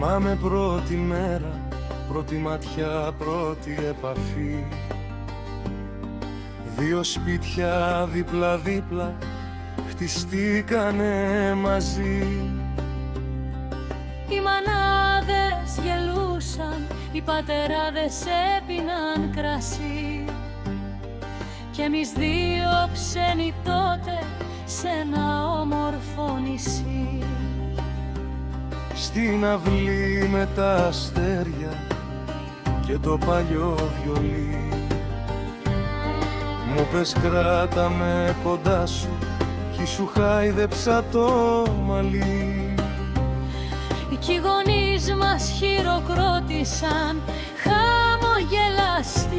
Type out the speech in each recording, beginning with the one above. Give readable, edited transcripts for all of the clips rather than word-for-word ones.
Θυμάμαι πρώτη μέρα, πρώτη ματιά, πρώτη επαφή. Δύο σπίτια δίπλα-δίπλα χτιστήκανε μαζί. Οι μανάδες γελούσαν, οι πατεράδες έπιναν κρασί κι εμείς δύο ξένοι τότε σε ένα όμορφο νησί. Στην αυλή με τα αστέρια και το παλιό βιολί, μου πες κράτα με κοντά σου κι σου χάιδεψα το μαλλί. Κι οι γονείς μας χειροκρότησαν χαμογελαστοί,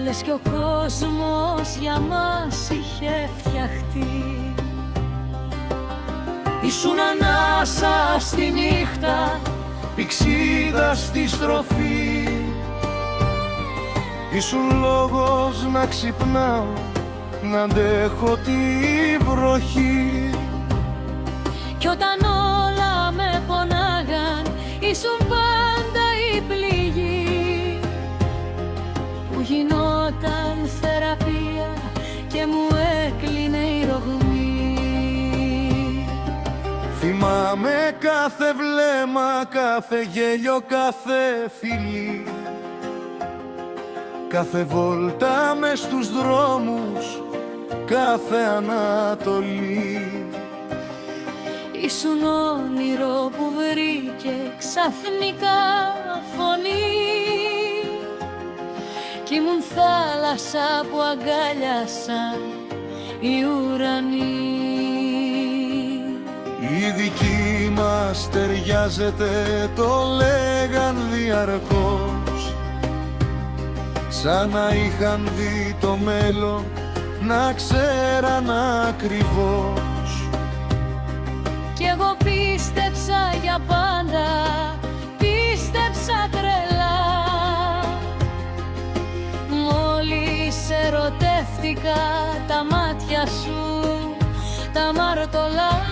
λες κι ο κόσμος για μας είχε φτιαχτεί. Ήσουν ανάσα στη νύχτα, πηξίδα στη στροφή. Ήσουν λόγος να ξυπνάω, να αντέχω τη βροχή. Κι όταν όλα με πονάγαν, ήσουν πάντα η πληγή που γινόταν θεραπεία και μου έκλεινε η ρογμή. Θυμάμαι κάθε βλέμμα, κάθε γέλιο, κάθε φιλί, κάθε βόλτα μες στους δρόμους, κάθε ανατολή. Ήσουν όνειρο που βρήκε ξαφνικά φωνή κι ήμουν θάλασσα που αγκάλιασαν οι ουρανοί. Η δική μας ταιριάζεται, το λέγαν διαρκώς, σαν να είχαν δει το μέλλον, να ξέραν ακριβώς. Κι εγώ πίστεψα για πάντα, πίστεψα τρελά. Μόλις ερωτεύτηκα τα μάτια σου, τα μαρτωλά.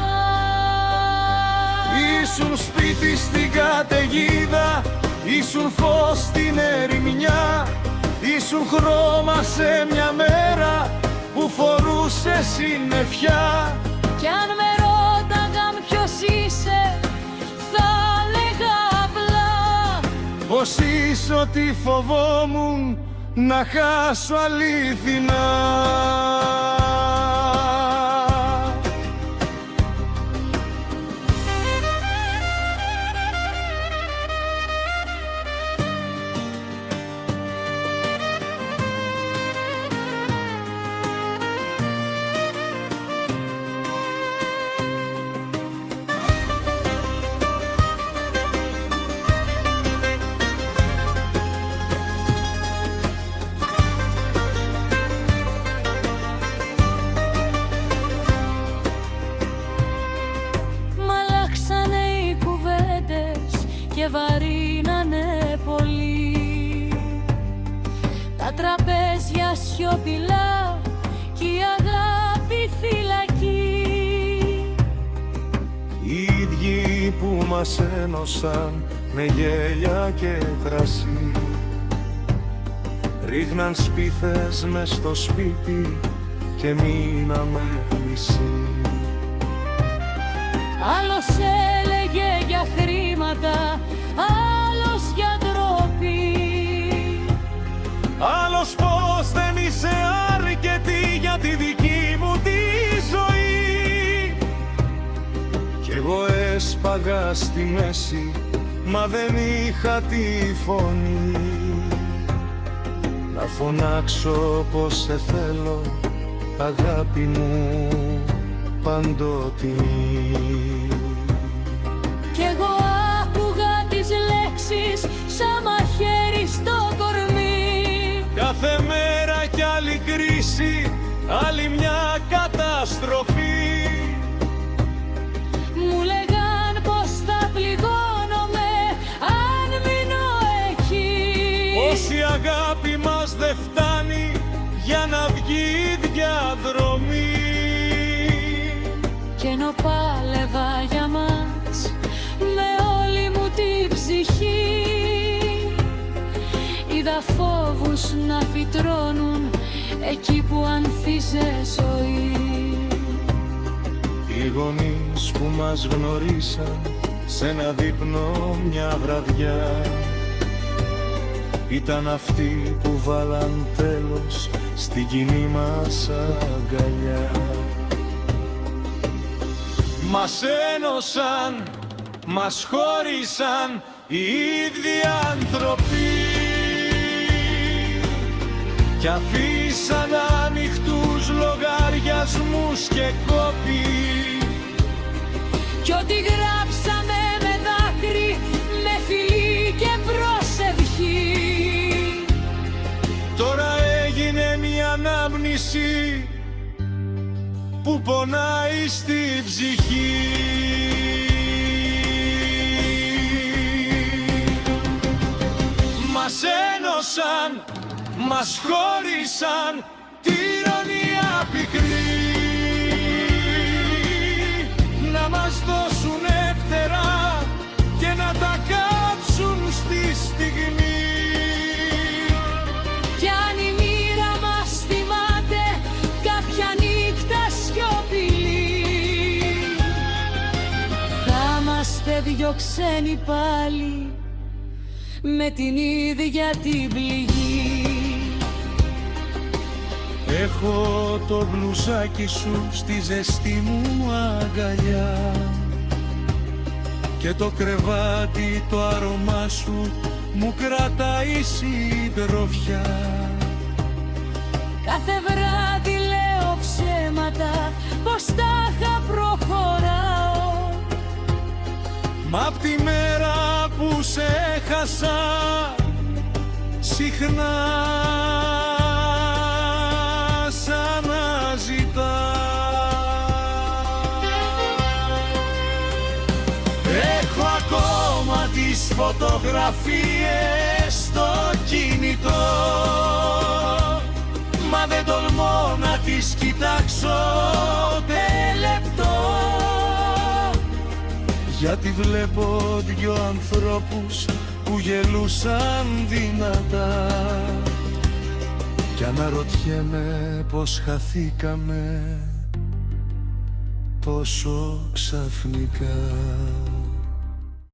Ήσουν σπίτι στην καταιγίδα, ήσουν φως στην ερημιά, ήσουν χρώμα σε μια μέρα που φορούσε συννεφιά. Κι αν με ρώταγαν ποιος είσαι, θα λέγα απλά πως είσαι ό,τι φοβόμουν να χάσω αλήθινα. και βαρύνανε πολύ τα τραπέζια σιωπηλά κι η αγάπη φυλακή. Οι ίδιοι που μας ένωσαν με γέλια και κρασί ρίχναν σπίθες μες στο σπίτι και μείναμε μισοί. Άλλος έλεγε για χρήματα, άλλος για ντροπή, άλλος πως δεν είσαι αρκετή για τη δική μου τη ζωή. Κι εγώ έσπαγα στη μέση, μα δεν είχα τη φωνή να φωνάξω πως σε θέλω, αγάπη μου παντοτινή. κι εγώ άκουγα τις λέξεις σαν μαχαίρι στο κορμί. Κάθε μέρα κι άλλη κρίση, άλλη μια καταστροφή. Μου λέγαν πως θα πληγώνομαι αν μείνω εκεί, Πως η αγάπη μας δεν φτάνει για να βγει διαδρομή. κι ενώ πάλευα για μας είδα φόβους να φυτρώνουν εκεί που ανθίζε ζωή. Οι γονείς που μας γνωρίσαν σε ένα δείπνο μια βραδιά ήταν αυτοί που βάλαν τέλος στην κοινή μας αγκαλιά. Μας ένωσαν, μας χώρισαν οι ίδιοι άνθρωποι κι αφήσαν ανοιχτούς λογαριασμούς και κόποι. Κι ό,τι γράψαμε με δάκρυ, με φιλί και προσευχή, τώρα έγινε μια ανάμνηση που πονάει στην ψυχή. Μας ένωσαν, μας χώρισαν, τη ηρωνία πικρή, να μας δώσουν εύθερα και να τα κάψουν στη στιγμή. κι αν η μοίρα μας θυμάται κάποια νύχτα σιωπηλή, θα είμαστε δυο ξένοι πάλι με την ίδια την πληγή. Έχω το μπλουζάκι σου στη ζεστή μου αγκαλιά και το κρεβάτι το άρωμά σου μου κρατάει συντροφιά. Κάθε βράδυ λέω ψέματα πως τάχα προχωράω, Μα απ' τη μέρα που σε έχασα συχνά σ' αναζητά. Έχω ακόμα τις φωτογραφίες στο κινητό, μα δεν τολμώ να τις κοιτάξω ούτε λεπτό, γιατί βλέπω δυο ανθρώπους που γελούσαν δυνατά κι αναρωτιέμαι πως χαθήκαμε τόσο ξαφνικά.